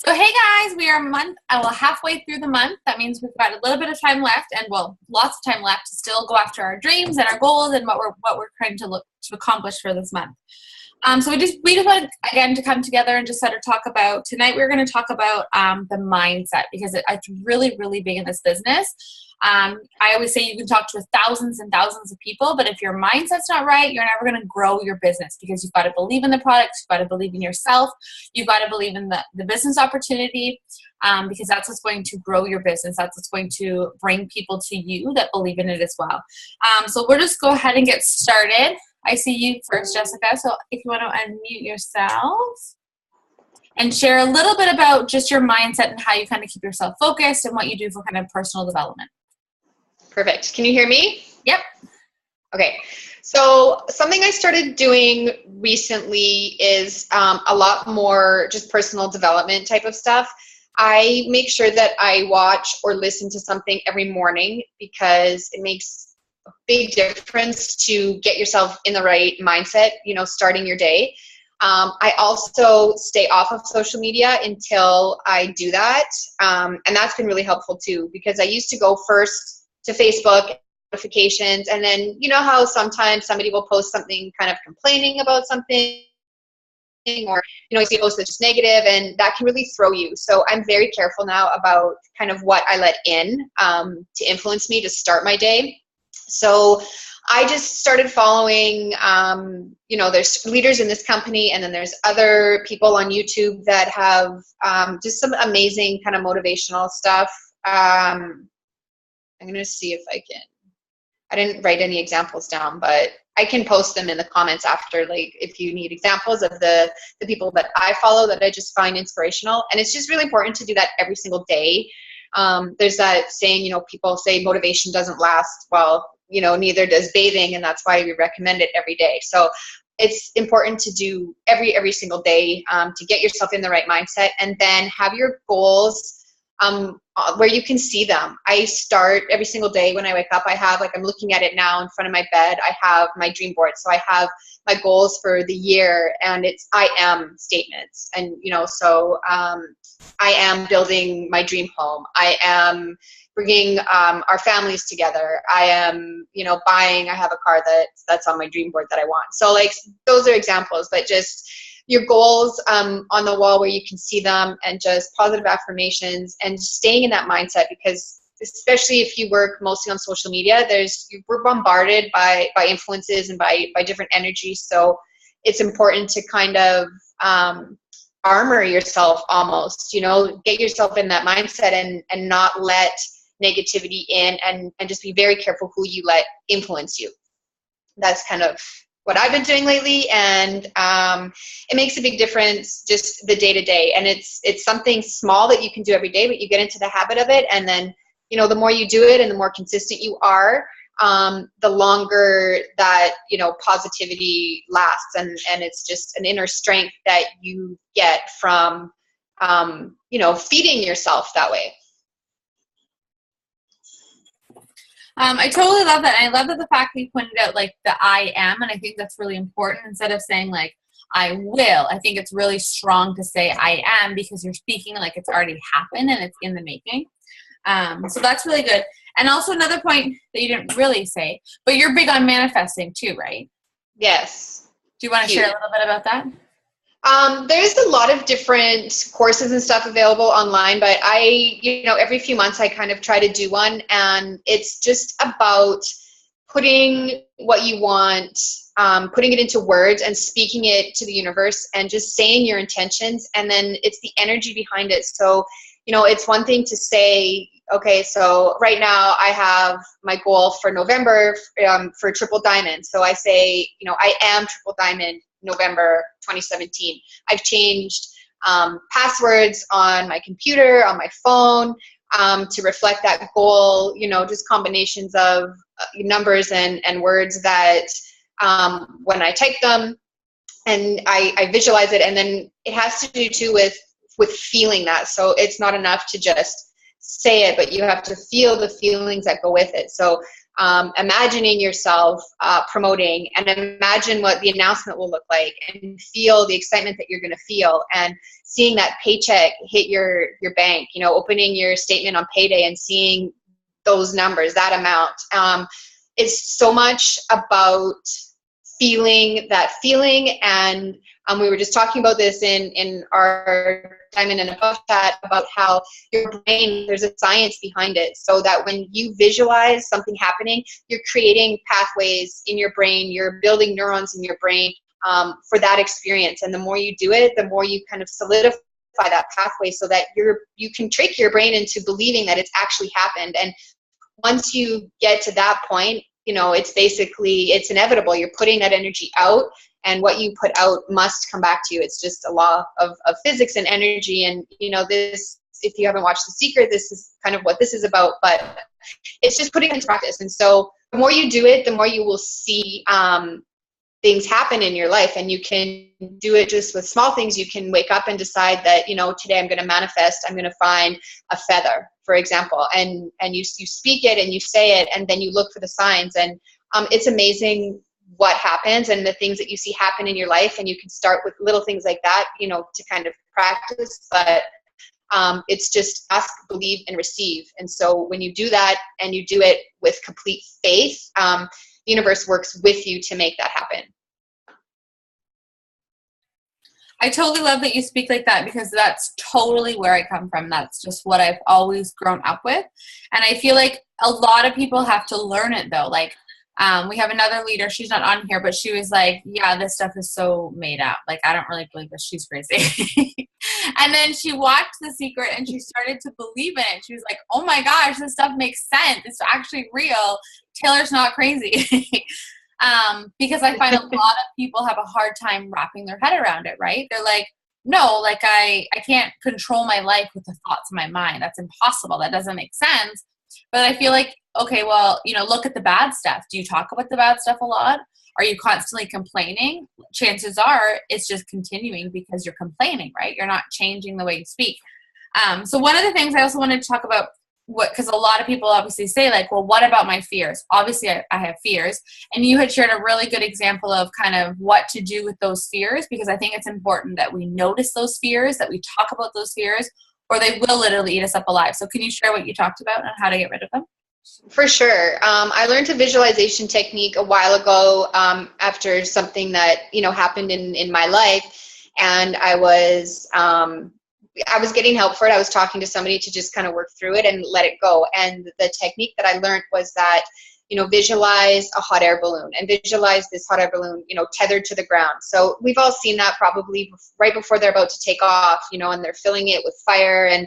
So hey guys, we are halfway through the month. That means we've got a little bit of time left, and lots of time left to still go after our dreams and our goals and what we're trying to look to accomplish for this month. So we just wanted again to come together and just sort of talk about tonight. We're going to talk about the mindset because it's really, really big in this business. I always say you can talk to thousands and thousands of people, but if your mindset's not right, you're never going to grow your business because you've got to believe in the product, you've got to believe in yourself, you've got to believe in the business opportunity, because that's what's going to grow your business. That's what's going to bring people to you that believe in it as well. So we'll just go ahead and get started. I see you first, Jessica. So if you want to unmute yourselves and share a little bit about just your mindset and how you kind of keep yourself focused and what you do for kind of personal development. Perfect. Can you hear me? Yep. Okay. So something I started doing recently is a lot more just personal development type of stuff. I make sure that I watch or listen to something every morning because it makes a big difference to get yourself in the right mindset, starting your day. I also stay off of social media until I do that. And that's been really helpful too, because I used to go first to Facebook notifications. And then, you know how sometimes somebody will post something kind of complaining about something, or, you see a post that's just negative, and that can really throw you. So I'm very careful now about kind of what I let in to influence me to start my day. So I just started following, there's leaders in this company, and then there's other people on YouTube that have just some amazing kind of motivational stuff. I'm going to see if I didn't write any examples down, but I can post them in the comments after, like if you need examples of the people that I follow that I just find inspirational. And it's just really important to do that every single day. There's that saying, people say motivation doesn't last. Well, neither does bathing, and that's why we recommend it every day. So it's important to do every single day to get yourself in the right mindset, and then have your goals where you can see them. I start every single day when I wake up. I'm looking at it now in front of my bed. I have my dream board. So I have my goals for the year, and it's I am statements. And, I am building my dream home. I am bringing our families together. I am, I have a car that's on my dream board that I want. So those are examples, but just your goals on the wall where you can see them, and just positive affirmations and staying in that mindset, because especially if you work mostly on social media, we're bombarded by influences and by different energies. So it's important to kind of armor yourself almost, get yourself in that mindset and not let negativity in, and just be very careful who you let influence you. That's kind of what I've been doing lately, and it makes a big difference just the day-to-day. And it's something small that you can do every day, but you get into the habit of it, and then the more you do it and the more consistent you are, the longer that positivity lasts, and it's just an inner strength that you get from feeding yourself that way. I totally love that. And I love that the fact that you pointed out the I am, and I think that's really important. Instead of saying I will, I think it's really strong to say I am, because you're speaking like it's already happened and it's in the making. So that's really good. And also another point that you didn't really say, but you're big on manifesting too, right? Yes. Do you want to share a little bit about that? There's a lot of different courses and stuff available online, but every few months I kind of try to do one, and it's just about putting what you want, putting it into words and speaking it to the universe, and just saying your intentions, and then it's the energy behind it. So, it's one thing to say, okay, so right now I have my goal for November for Triple Diamond. So I say, I am Triple Diamond November 2017. I've changed passwords on my computer, on my phone, to reflect that goal, just combinations of numbers and words that when I type them, and I visualize it, and then it has to do too with feeling that. So it's not enough to just say it, but you have to feel the feelings that go with it. So imagining yourself promoting, and imagine what the announcement will look like, and feel the excitement that you're going to feel, and seeing that paycheck hit your bank, you know, opening your statement on payday and seeing those numbers, that amount. It's so much about feeling that feeling. And we were just talking about this in our Diamond and Above chat about how your brain, there's a science behind it, so that when you visualize something happening, you're creating pathways in your brain, you're building neurons in your brain for that experience. And the more you do it, the more you kind of solidify that pathway, so that you can trick your brain into believing that it's actually happened. And once you get to that point, you know, it's inevitable. You're putting that energy out, and what you put out must come back to you. It's just a law of physics and energy. And, you know, this, if you haven't watched The Secret, this is kind of what this is about, but it's just putting it into practice. And so the more you do it, the more you will see things happen in your life. And you can do it just with small things. You can wake up and decide that, you know, today I'm going to manifest, I'm going to find a feather, for example, and you speak it and you say it, and then you look for the signs, and it's amazing what happens and the things that you see happen in your life. And you can start with little things like that, you know, to kind of practice, but it's just ask, believe, and receive. And so when you do that, and you do it with complete faith, the universe works with you to make that happen. I totally love that you speak like that, because that's totally where I come from. That's just what I've always grown up with. And I feel like a lot of people have to learn it, though. Like, we have another leader, she's not on here, but she was like, yeah, this stuff is so made up. Like, I don't really believe this. She's crazy. And then she watched The Secret and she started to believe in it. She was like, oh my gosh, this stuff makes sense. It's actually real. Taylor's not crazy. Because I find a lot of people have a hard time wrapping their head around it, right? They're like, no, like I can't control my life with the thoughts in my mind. That's impossible. That doesn't make sense. But I feel like, okay, well, you know, look at the bad stuff. Do you talk about the bad stuff a lot? Are you constantly complaining? Chances are it's just continuing because you're complaining, right? You're not changing the way you speak. So one of the things I also wanted to talk about, because a lot of people obviously say, like, well, what about my fears? Obviously, I have fears. And you had shared a really good example of kind of what to do with those fears, because I think it's important that we notice those fears, that we talk about those fears, or they will literally eat us up alive. So can you share what you talked about and how to get rid of them? For sure. I learned a visualization technique a while ago after something that, you know, happened in my life. And I was getting help for it. I was talking to somebody to just kind of work through it and let it go. And the technique that I learned was that, you know, visualize a hot air balloon, and visualize this hot air balloon, you know, tethered to the ground. So we've all seen that probably right before they're about to take off, you know, and they're filling it with fire and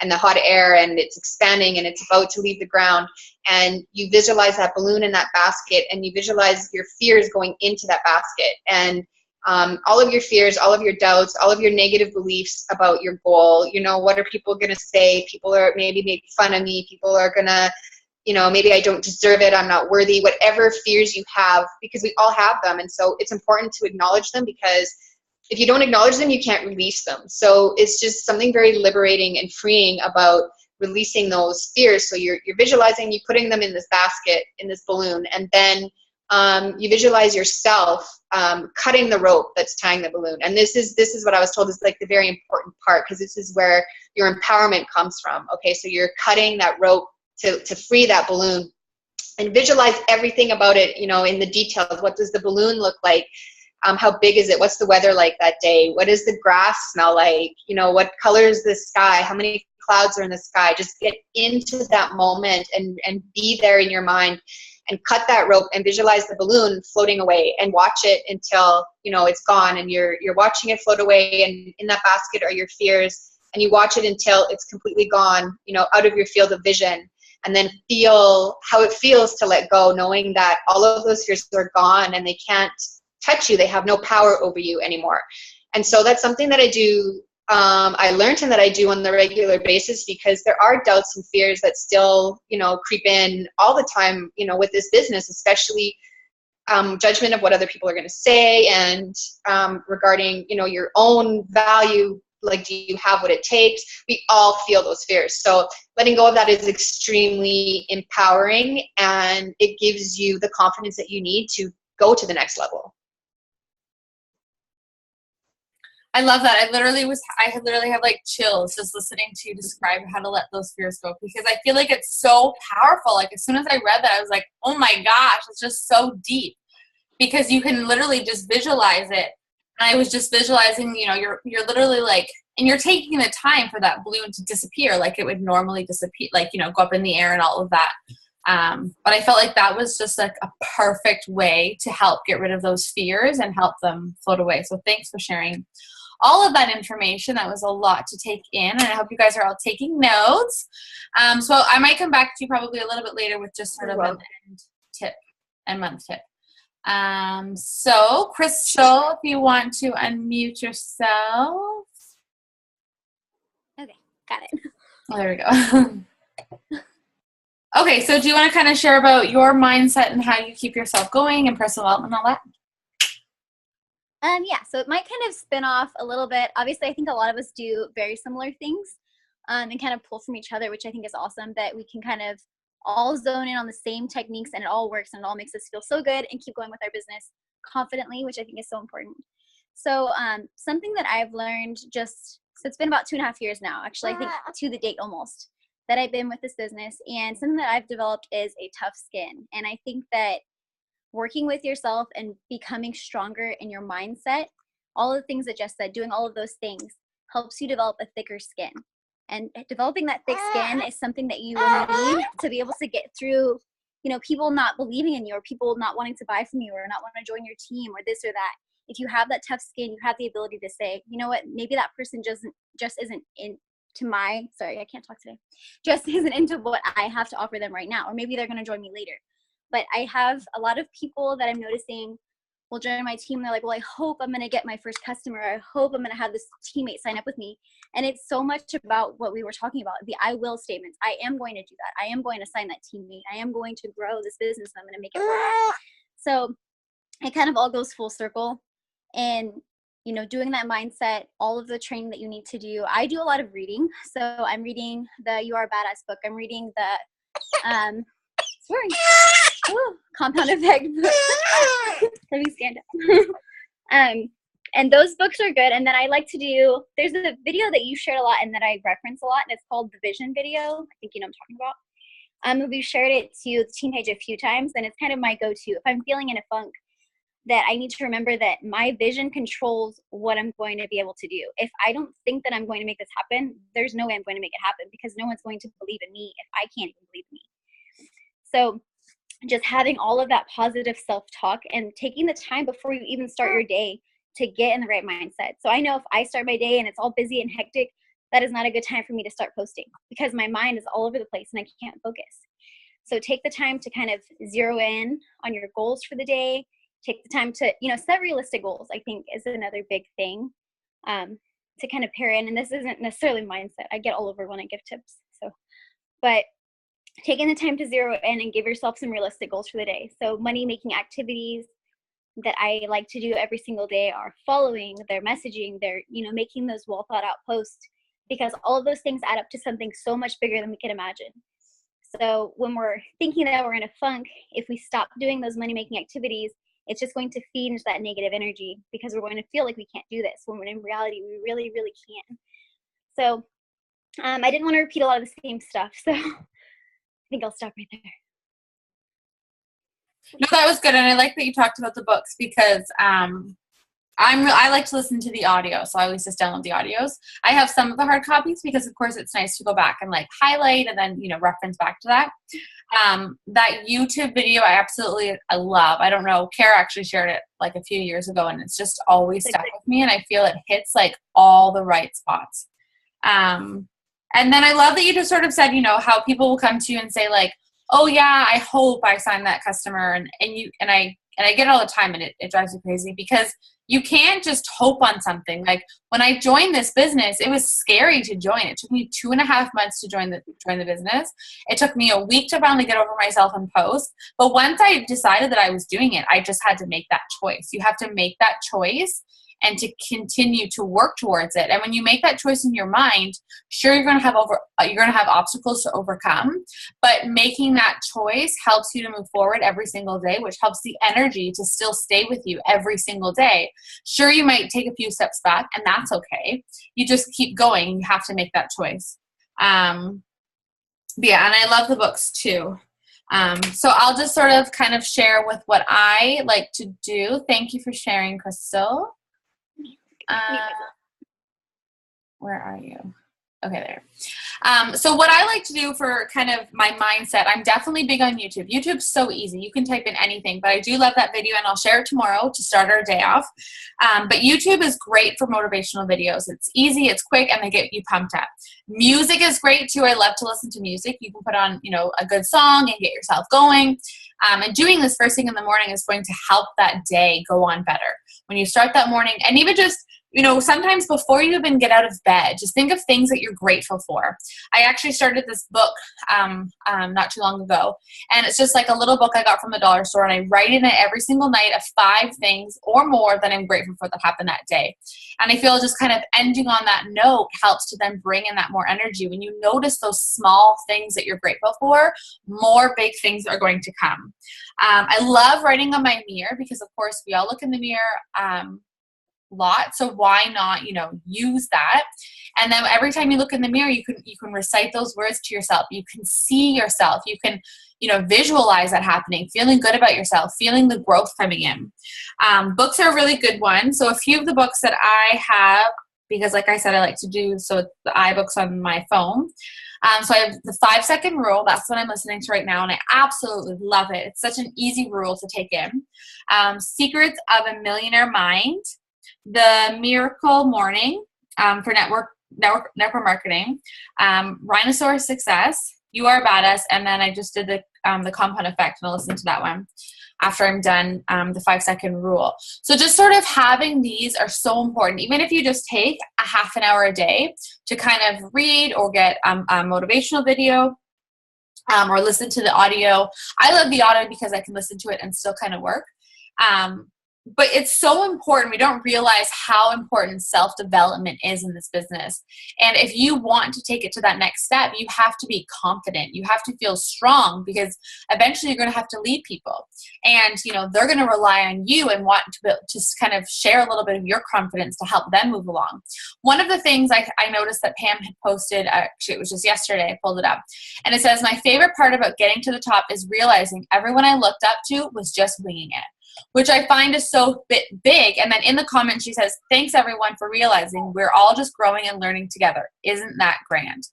the hot air, and it's expanding and it's about to leave the ground. And you visualize that balloon in that basket, and you visualize your fears going into that basket. And all of your fears, all of your doubts, all of your negative beliefs about your goal. You know, what are people going to say? People are maybe make fun of me. People are going to, you know, maybe I don't deserve it. I'm not worthy. Whatever fears you have, because we all have them. And so it's important to acknowledge them, because if you don't acknowledge them, you can't release them. So it's just something very liberating and freeing about releasing those fears. So you're visualizing, you putting them in this basket, in this balloon, and then you visualize yourself cutting the rope that's tying the balloon. And this is what I was told is like the very important part, because this is where your empowerment comes from. Okay, so you're cutting that rope to free that balloon, and visualize everything about it, you know, in the details. What does the balloon look like? How big is it? What's the weather like that day? What does the grass smell like? You know, what color is the sky? How many clouds are in the sky? Just get into that moment and be there in your mind, and cut that rope and visualize the balloon floating away, and watch it until, you know, it's gone, and you're watching it float away, and in that basket are your fears, and you watch it until it's completely gone, you know, out of your field of vision. And then feel how it feels to let go, knowing that all of those fears are gone and they can't touch you. They have no power over you anymore. And so that's something that I do. I learned, and that I do on the regular basis, because there are doubts and fears that still, you know, creep in all the time, you know, with this business, especially judgment of what other people are going to say, and regarding, you know, your own value like, do you have what it takes? We all feel those fears. So letting go of that is extremely empowering, and it gives you the confidence that you need to go to the next level. I love that. I literally have like chills just listening to you describe how to let those fears go, because I feel like it's so powerful. Like as soon as I read that, I was like, oh my gosh, it's just so deep, because you can literally just visualize it. And I was just visualizing, you know, you're literally like, and you're taking the time for that balloon to disappear like it would normally disappear, like, you know, go up in the air and all of that. But I felt like that was just like a perfect way to help get rid of those fears and help them float away. So thanks for sharing all of that information. That was a lot to take in, and I hope you guys are all taking notes. So I might come back to you probably a little bit later with just sort of an end tip and month tip. So Crystal, if you want to unmute yourself. Okay, got it. Oh, there we go. Okay, so do you want to kind of share about your mindset and how you keep yourself going and personal development and all that? Yeah, so it might kind of spin off a little bit. Obviously, I think a lot of us do very similar things and kind of pull from each other, which I think is awesome, that we can kind of all zone in on the same techniques and it all works and it all makes us feel so good and keep going with our business confidently, which I think is so important. So something that I've learned so it's been about 2.5 years now, actually, I think to the date almost, that I've been with this business. And something that I've developed is a tough skin. And I think that working with yourself and becoming stronger in your mindset, all of the things that Jess said, doing all of those things helps you develop a thicker skin. And developing that thick skin is something that you will need to be able to get through, you know, people not believing in you, or people not wanting to buy from you, or not want to join your team, or this or that. If you have that tough skin, you have the ability to say, you know what, maybe that person just isn't into what I have to offer them right now, or maybe they're going to join me later. But I have a lot of people that I'm noticing will join my team. They're like, well, I hope I'm going to get my first customer. I hope I'm going to have this teammate sign up with me. And it's so much about what we were talking about, the I will statements. I am going to do that. I am going to sign that teammate. I am going to grow this business, and I'm going to make it work. So it kind of all goes full circle. And, you know, doing that mindset, all of the training that you need to do. I do a lot of reading. So I'm reading the You Are Badass book. I'm reading the Compound Effect book. Let me stand up. And those books are good. And then I like to do, there's a video that you shared a lot and that I reference a lot, and it's called the Vision video. I think you know what I'm talking about. We've shared it to the team page a few times, and it's kind of my go-to. If I'm feeling in a funk, that I need to remember that my vision controls what I'm going to be able to do. If I don't think that I'm going to make this happen, there's no way I'm going to make it happen, because no one's going to believe in me if I can't even believe in me. So just having all of that positive self-talk and taking the time before you even start your day to get in the right mindset. So I know if I start my day and it's all busy and hectic, that is not a good time for me to start posting, because my mind is all over the place and I can't focus. So take the time to kind of zero in on your goals for the day. Take the time to, you know, set realistic goals, I think is another big thing to kind of pair in. And this isn't necessarily mindset. I get all over when I give tips. But taking the time to zero in and give yourself some realistic goals for the day. So money making activities that I like to do every single day are following, their messaging, their, you know, making those well thought out posts, because all of those things add up to something so much bigger than we can imagine. So when we're thinking that we're in a funk, if we stop doing those money making activities, it's just going to feed into that negative energy, because we're going to feel like we can't do this when in reality we really, really can. So I didn't want to repeat a lot of the same stuff. So I think I'll stop right there. No, that was good, and I like that you talked about the books, because I like to listen to the audio, so I always just download the audios. I have some of the hard copies because, of course, it's nice to go back and like highlight and then, you know, reference back to that. That YouTube video I love. I don't know, Kara actually shared it like a few years ago, and it's just always stuck with me, and I feel it hits like all the right spots. And then I love that you just sort of said, you know, how people will come to you and say like, oh yeah, I hope I sign that customer. And I get it all the time, and it drives me crazy, because you can't just hope on something. Like when I joined this business, it was scary to join. It took me 2.5 months to join the business. It took me a week to finally get over myself and post. But once I decided that I was doing it, I just had to make that choice. You have to make that choice and to continue to work towards it. And when you make that choice in your mind, sure, you're going to have obstacles to overcome, but making that choice helps you to move forward every single day, which helps the energy to still stay with you every single day. Sure, you might take a few steps back, and that's okay. You just keep going. You have to make that choice. Yeah, and I love the books too. So I'll just sort of kind of share with what I like to do. Thank you for sharing, Crystal. Where are you? Okay, there. So what I like to do for kind of my mindset, I'm definitely big on YouTube. YouTube's so easy. You can type in anything, but I do love that video, and I'll share it tomorrow to start our day off. But YouTube is great for motivational videos. It's easy, it's quick, and they get you pumped up. Music is great too. I love to listen to music. You can put on, a good song and get yourself going. And doing this first thing in the morning is going to help that day go on better. When you start that morning, and even just sometimes before you even get out of bed, just think of things that you're grateful for. I actually started this book not too long ago, and it's just like a little book I got from the dollar store, and I write in it every single night of 5 things or more that I'm grateful for that happened that day. And I feel just kind of ending on that note helps to then bring in that more energy. When you notice those small things that you're grateful for, more big things are going to come. I love writing on my mirror because, of course, we all look in the mirror lot, so why not use that? And then every time you look in the mirror, you can recite those words to yourself. You can see yourself. You can visualize that happening, feeling good about yourself, feeling the growth coming in. Books are a really good one. So a few of the books that I have, because like I said, I like to do the iBooks on my phone. So I have the 5-second rule. That's what I'm listening to right now, and I absolutely love it. It's such an easy rule to take in. Secrets of a Millionaire Mind, The Miracle Morning for network marketing, Rhinosaur Success, You Are a Badass, and then I just did the Compound Effect, and I'll listen to that one after I'm done the 5-second rule. So just sort of having these are so important. Even if you just take a half an hour a day to kind of read or get a motivational video or listen to the audio. I love the audio because I can listen to it and still kind of work. But it's so important. We don't realize how important self-development is in this business. And if you want to take it to that next step, you have to be confident. You have to feel strong, because eventually you're going to have to lead people. And, they're going to rely on you and want to just kind of share a little bit of your confidence to help them move along. One of the things I noticed that Pam had posted, actually it was just yesterday, I pulled it up, and it says, my favorite part about getting to the top is realizing everyone I looked up to was just winging it, which I find is so big. And then in the comments, she says, thanks everyone for realizing we're all just growing and learning together. Isn't that grand?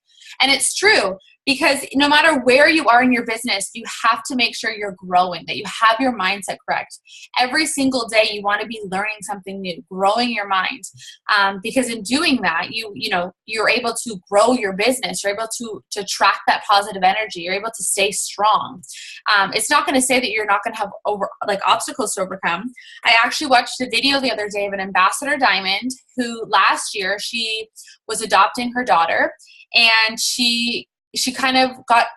And it's true, because no matter where you are in your business, you have to make sure you're growing, that you have your mindset correct. Every single day, you want to be learning something new, growing your mind, because in doing that, you're able to grow your business. You're able to track that positive energy. You're able to stay strong. It's not going to say that you're not going to have obstacles to overcome. I actually watched a video the other day of an Ambassador Diamond who last year she was adopting her daughter, and she kind of got,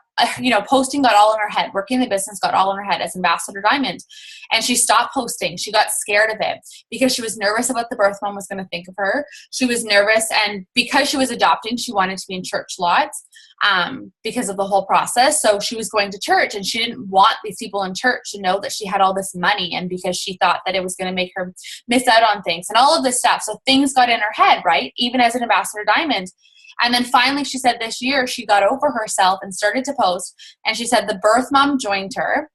posting got all in her head. Working the business got all in her head as Ambassador Diamond. And she stopped posting. She got scared of it because she was nervous about the birth mom was going to think of her. She was nervous. And because she was adopting, she wanted to be in church lots because of the whole process. So she was going to church, and she didn't want these people in church to know that she had all this money, and because she thought that it was going to make her miss out on things and all of this stuff. So things got in her head, right? Even as an Ambassador Diamond. And then finally, she said this year she got over herself and started to post. And she said the birth mom joined her.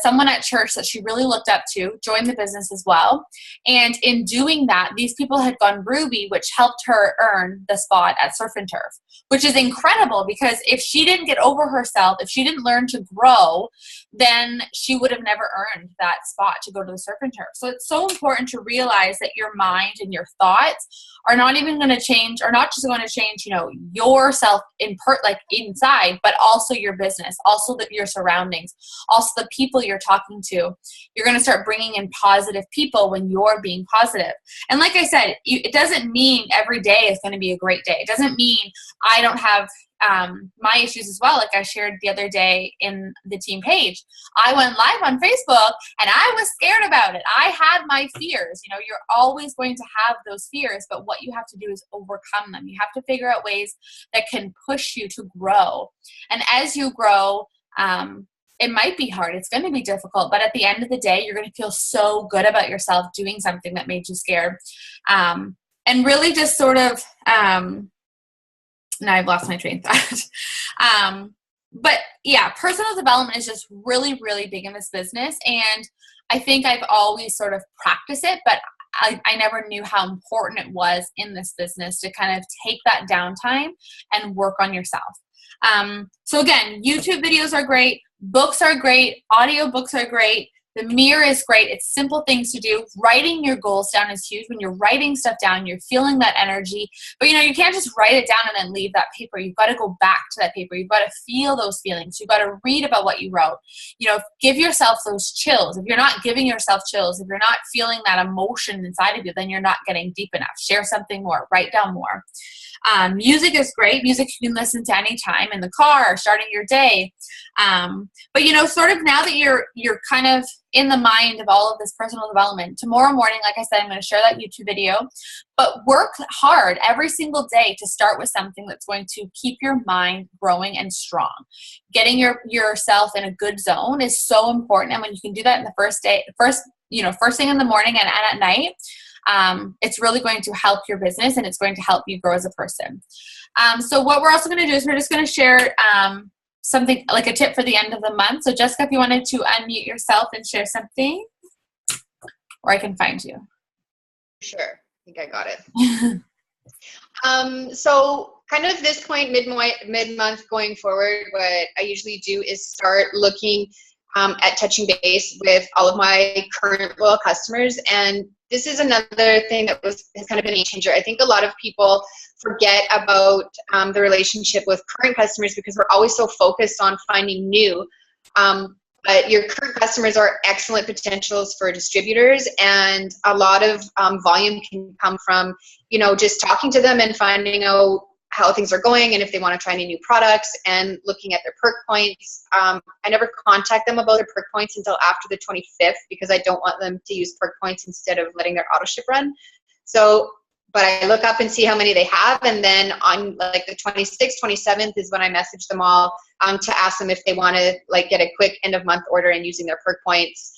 Someone at church that she really looked up to joined the business as well. And in doing that, these people had gone Ruby, which helped her earn the spot at Surf and Turf, which is incredible, because if she didn't get over herself, if she didn't learn to grow, then she would have never earned that spot to go to the Surf and Turf. So it's so important to realize that your mind and your thoughts are not even going to change, or not just going to change, yourself inside, but also your business, also your surroundings, also the people you're talking to. You're going to start bringing in positive people when you're being positive. And like I said, it doesn't mean every day is going to be a great day. It doesn't mean I don't have my issues as well. Like I shared the other day in the team page, I went live on Facebook and I was scared about it. I had my fears. You know, you're always going to have those fears, but what you have to do is overcome them. You have to figure out ways that can push you to grow. And as you grow, it might be hard. It's going to be difficult, but at the end of the day, you're going to feel so good about yourself doing something that made you scared. And really just sort of, now I've lost my train of thought. But yeah, personal development is just really, really big in this business. And I think I've always sort of practiced it, but I never knew how important it was in this business to kind of take that downtime and work on yourself. So again, YouTube videos are great. Books are great. Audio books are great. The mirror is great. It's simple things to do. Writing your goals down is huge. When you're writing stuff down, you're feeling that energy. But, you know, you can't just write it down and then leave that paper. You've got to go back to that paper. You've got to feel those feelings. You've got to read about what you wrote. You know, give yourself those chills. If you're not giving yourself chills, if you're not feeling that emotion inside of you, then you're not getting deep enough. Share something more. Write down more. Music is great. Music you can listen to anytime in the car or starting your day. But, you know, sort of now that you're kind of in the mind of all of this personal development, tomorrow morning, like I said, I'm going to share that YouTube video, but work hard every single day to start with something that's going to keep your mind growing and strong. Getting yourself in a good zone is so important. And when you can do that in the first thing in the morning and at night, it's really going to help your business and it's going to help you grow as a person. So what we're also going to do is we're just going to share something like a tip for the end of the month. So Jessica, if you wanted to unmute yourself and share something, or I can find you. Sure. I think I got it. So kind of this point, mid-month going forward, what I usually do is start looking at touching base with all of my current loyal customers. And this is another thing that has kind of been a changer. I think a lot of people forget about the relationship with current customers because we're always so focused on finding new. But your current customers are excellent potentials for distributors, and a lot of volume can come from, you know, just talking to them and finding out how things are going and if they want to try any new products and looking at their perk points. I never contact them about their perk points until after the 25th because I don't want them to use perk points instead of letting their auto ship run. So, but I look up and see how many they have, and then on like the 26th, 27th is when I message them all to ask them if they want to like get a quick end of month order and using their perk points.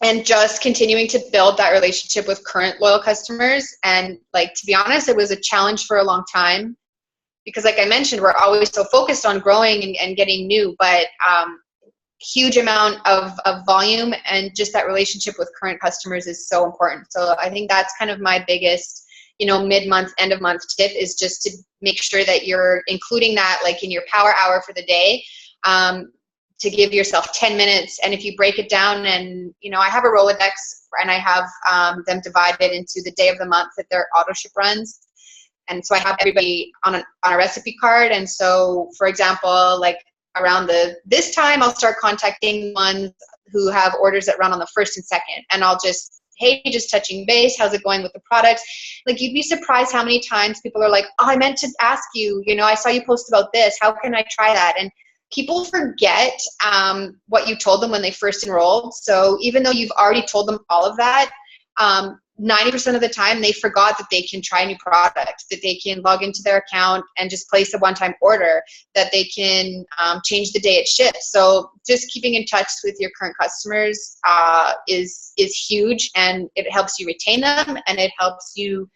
And just continuing to build that relationship with current loyal customers. And like, to be honest, it was a challenge for a long time because like I mentioned, we're always so focused on growing and getting new, but huge amount of volume and just that relationship with current customers is so important. So I think that's kind of my biggest, you know, mid-month, end of month tip is just to make sure that you're including that like in your power hour for the day. To give yourself 10 minutes. And if you break it down and, you know, I have a Rolodex and I have them divided into the day of the month that their auto ship runs. And so I have everybody on a recipe card. And so, for example, like around this time, I'll start contacting ones who have orders that run on the 1st and 2nd. And I'll just, hey, just touching base. How's it going with the products? Like, you'd be surprised how many times people are like, oh, I meant to ask you, you know, I saw you post about this. How can I try that? And people forget what you told them when they first enrolled. So even though you've already told them all of that, 90% of the time they forgot that they can try a new product, that they can log into their account and just place a one-time order, that they can change the day it ships. So just keeping in touch with your current customers is huge, and it helps you retain them, and it helps you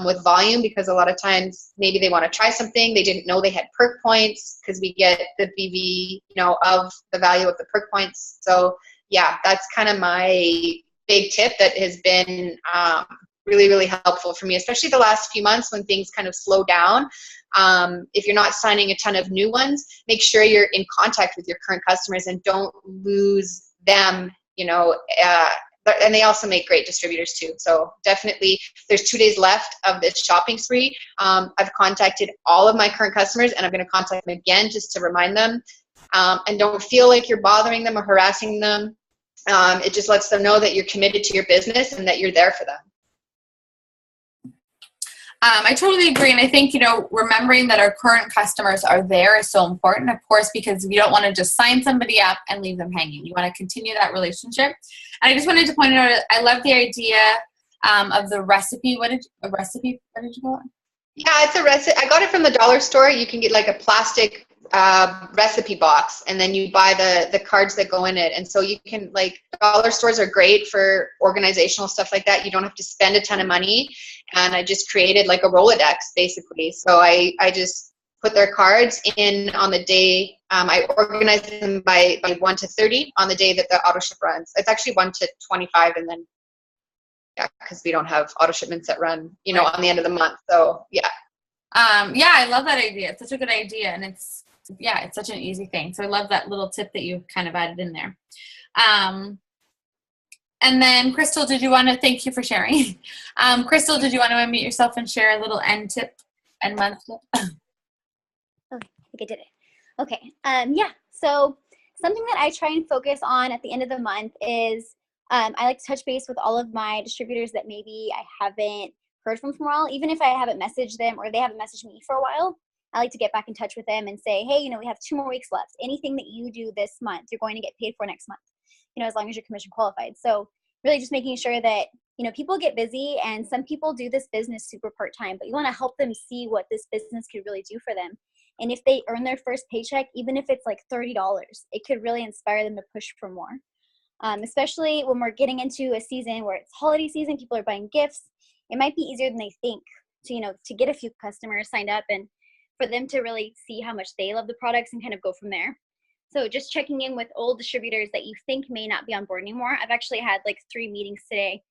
with volume, because a lot of times maybe they want to try something, they didn't know they had perk points, because we get the BV, you know, of the value of the perk points. So yeah, that's kind of my big tip that has been really, really helpful for me, especially the last few months when things kind of slow down. If you're not signing a ton of new ones, make sure you're in contact with your current customers and don't lose them, you know, and they also make great distributors too. So definitely, there's 2 days left of this shopping spree. I've contacted all of my current customers, and I'm going to contact them again just to remind them. And don't feel like you're bothering them or harassing them. It just lets them know that you're committed to your business and that you're there for them. I totally agree. And I think, remembering that our current customers are there is so important, of course, because you don't want to just sign somebody up and leave them hanging. You want to continue that relationship. And I just wanted to point out, I love the idea of the recipe. What did you call it? Yeah, it's a recipe. I got it from the dollar store. You can get like a plastic recipe box, and then you buy the cards that go in it. And so you can, like, dollar stores are great for organizational stuff like that. You don't have to spend a ton of money. And I just created like a Rolodex basically. So I just put their cards in on the day. I organize them by 1 to 30 on the day that the auto ship runs. It's actually 1 to 25, and then because we don't have auto shipments that run, on the end of the month. So yeah. I love that idea. It's such a good idea, and it's such an easy thing. So I love that little tip that you kind of added in there. And then Crystal, thank you for sharing. Crystal, did you want to unmute yourself and share a little end tip and month tip? Oh, I think I did it. Okay. So something that I try and focus on at the end of the month is I like to touch base with all of my distributors that maybe I haven't heard from for a while, even if I haven't messaged them or they haven't messaged me for a while. I like to get back in touch with them and say, hey, we have 2 more weeks left. Anything that you do this month, you're going to get paid for next month, as long as you're commission qualified. So really just making sure that, people get busy, and some people do this business super part-time, but you want to help them see what this business could really do for them. And if they earn their first paycheck, even if it's like $30, it could really inspire them to push for more. Especially when we're getting into a season where it's holiday season, people are buying gifts. It might be easier than they think to get a few customers signed up and for them to really see how much they love the products and kind of go from there. So just checking in with old distributors that you think may not be on board anymore. I've actually had like 3 meetings today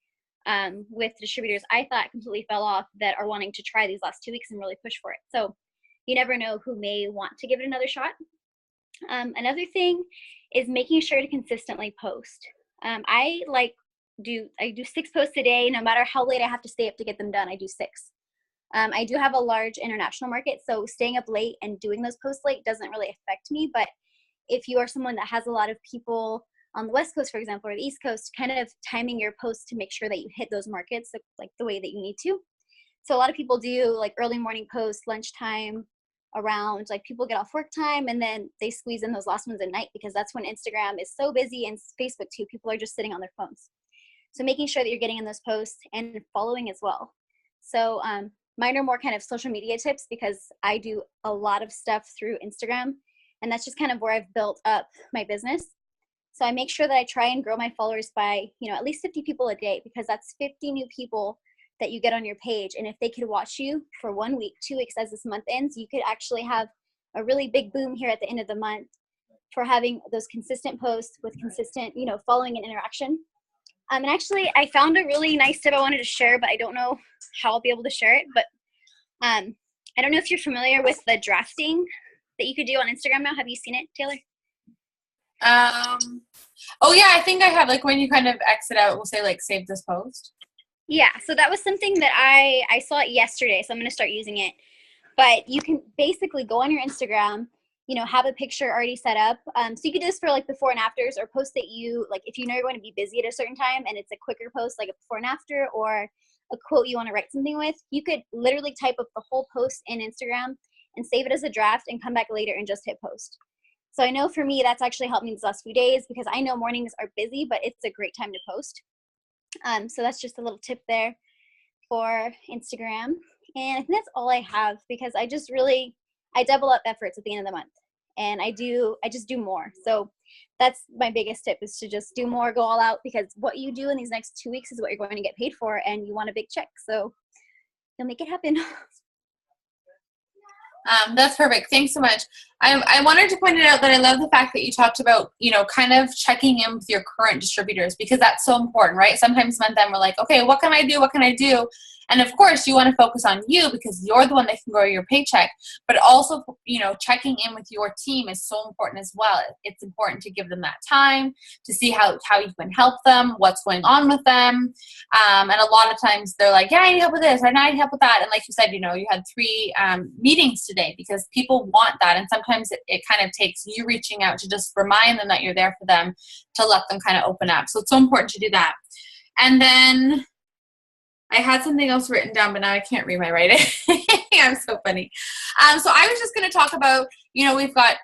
with distributors I thought completely fell off that are wanting to try these last 2 weeks and really push for it. So you never know who may want to give it another shot. Another thing is making sure to consistently post. I do 6 posts a day. No matter how late I have to stay up to get them done, I do 6. I do have a large international market, so staying up late and doing those posts late doesn't really affect me. But if you are someone that has a lot of people on the West Coast, for example, or the East Coast, kind of timing your posts to make sure that you hit those markets like the way that you need to. So a lot of people do like early morning posts, lunchtime, around like people get off work time, and then they squeeze in those last ones at night because that's when Instagram is so busy, and Facebook too. People are just sitting on their phones. So making sure that you're getting in those posts and following as well. So mine are more kind of social media tips because I do a lot of stuff through Instagram, and that's just kind of where I've built up my business. So I make sure that I try and grow my followers by, at least 50 people a day, because that's 50 new people that you get on your page. And if they could watch you for 1 week, 2 weeks as this month ends, you could actually have a really big boom here at the end of the month for having those consistent posts with consistent, following and interaction. And actually, I found a really nice tip I wanted to share, but I don't know how I'll be able to share it. But I don't know if you're familiar with the drafting that you could do on Instagram now. Have you seen it, Taylor? Oh yeah, I think I have. Like when you kind of exit out, we'll say like save this post. Yeah, so that was something that I saw it yesterday, so I'm going to start using it. But you can basically go on your Instagram, have a picture already set up. So you could do this for like before and afters, or post that you, like if you know you're going to be busy at a certain time and it's a quicker post, like a before and after, or a quote you want to write something with, you could literally type up the whole post in Instagram and save it as a draft and come back later and just hit post. So I know for me, that's actually helped me these last few days because I know mornings are busy, but it's a great time to post. So that's just a little tip there for Instagram. And I think that's all I have because I double up efforts at the end of the month, and I just do more. So that's my biggest tip, is to just do more, go all out, because what you do in these next 2 weeks is what you're going to get paid for, and you want a big check. So you'll make it happen. That's perfect. Thanks so much. I wanted to point it out that I love the fact that you talked about, kind of checking in with your current distributors, because that's so important, right? Sometimes month end we're like, okay, what can I do? What can I do? And of course you want to focus on you because you're the one that can grow your paycheck, but also, checking in with your team is so important as well. It's important to give them that time to see how you can help them, what's going on with them. And a lot of times they're like, yeah, I need help with this, or I need help with that. And like you said, you had 3 meetings today because people want that. And sometimes it kind of takes you reaching out to just remind them that you're there for them, to let them kind of open up. So it's so important to do that. And then I had something else written down, but now I can't read my writing. I'm so funny. So I was just going to talk about, we've got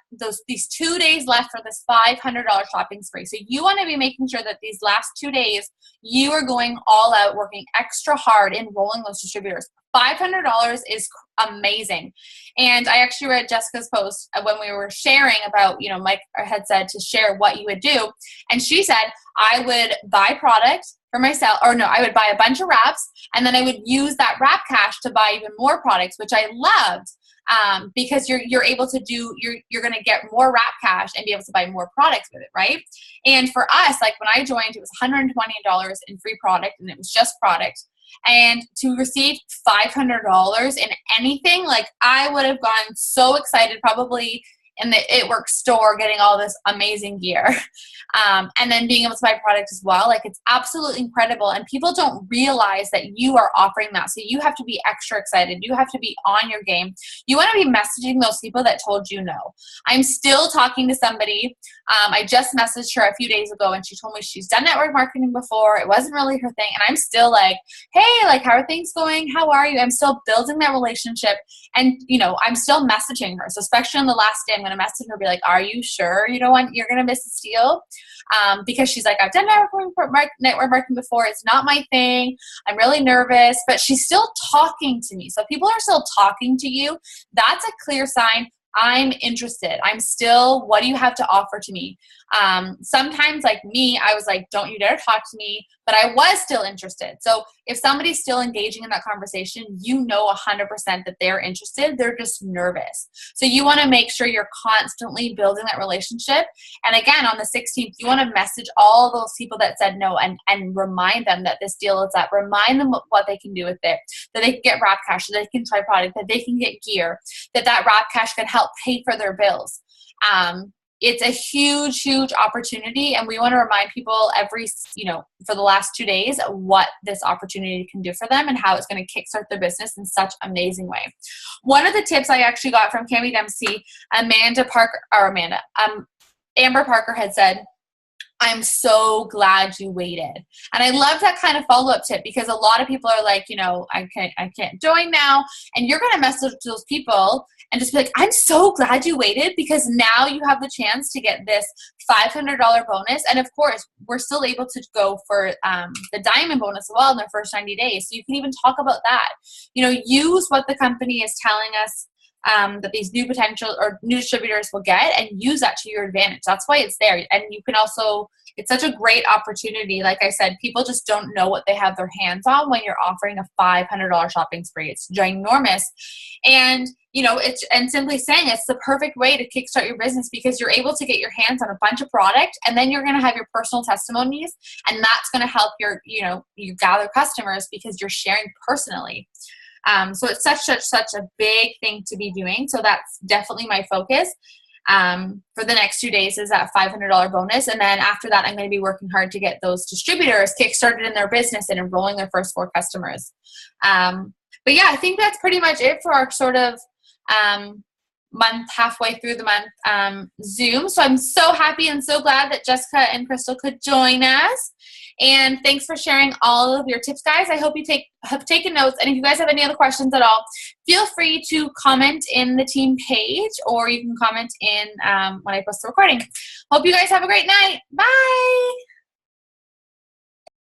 these 2 days left for this $500 shopping spree. So you want to be making sure that these last 2 days, you are going all out, working extra hard, enrolling those distributors. $500 is amazing. And I actually read Jessica's post when we were sharing about, Mike had said to share what you would do. And she said, I would buy product for myself, I would buy a bunch of wraps, and then I would use that wrap cash to buy even more products, which I loved. Because you're able to you're going to get more wrap cash and be able to buy more products with it, right? And for us, like when I joined, it was $120 in free product, and it was just product. And to receive $500 in anything, like I would have gone so excited, probably in the It Works store, getting all this amazing gear. And then being able to buy product as well. Like it's absolutely incredible. And people don't realize that you are offering that. So you have to be extra excited. You have to be on your game. You want to be messaging those people that told you no. I'm still talking to somebody. I just messaged her a few days ago, and she told me she's done network marketing before. It wasn't really her thing. And I'm still like, hey, like, how are things going? How are you? I'm still building that relationship. And, I'm still messaging her. So especially on the last day, I'm going to message her, be like, are you sure you don't want, you're going to miss this deal? Because she's like, I've done network marketing before. It's not my thing. I'm really nervous, but she's still talking to me. So if people are still talking to you, that's a clear sign. I'm interested. I'm still, what do you have to offer to me? Sometimes like me, I was like, don't you dare talk to me, but I was still interested. So if somebody's still engaging in that conversation, 100% that they're interested. They're just nervous. So you want to make sure you're constantly building that relationship. And again, on the 16th, you want to message all those people that said no and remind them that this deal is up. Remind them what they can do with it, that they can get wrap cash, that they can try product, that they can get gear, that wrap cash can help pay for their bills. It's a huge, huge opportunity, and we want to remind people for the last 2 days what this opportunity can do for them and how it's going to kickstart their business in such an amazing way. One of the tips I actually got from Cami Dempsey, Amber Parker had said, I'm so glad you waited. And I love that kind of follow-up tip, because a lot of people are like, I can't join now. And you're going to message those people and just be like, I'm so glad you waited, because now you have the chance to get this $500 bonus. And of course, we're still able to go for the diamond bonus as well in their first 90 days. So you can even talk about that. Use what the company is telling us that these new potential or new distributors will get, and use that to your advantage. That's why it's there. And you can also, it's such a great opportunity. Like I said, people just don't know what they have their hands on when you're offering a $500 shopping spree. It's ginormous. And and simply saying it's the perfect way to kickstart your business, because you're able to get your hands on a bunch of product, and then you're going to have your personal testimonies, and that's going to help you gather customers because you're sharing personally. So it's such a big thing to be doing. So that's definitely my focus for the next 2 days, is that $500 bonus. And then after that, I'm going to be working hard to get those distributors kickstarted in their business and enrolling their first 4 customers. But yeah, I think that's pretty much it for our sort of month, halfway through the month Zoom. So I'm so happy and so glad that Jessica and Crystal could join us. And thanks for sharing all of your tips, guys. I hope you have taken notes. And if you guys have any other questions at all, feel free to comment in the team page, or you can comment in when I post the recording. Hope you guys have a great night. Bye.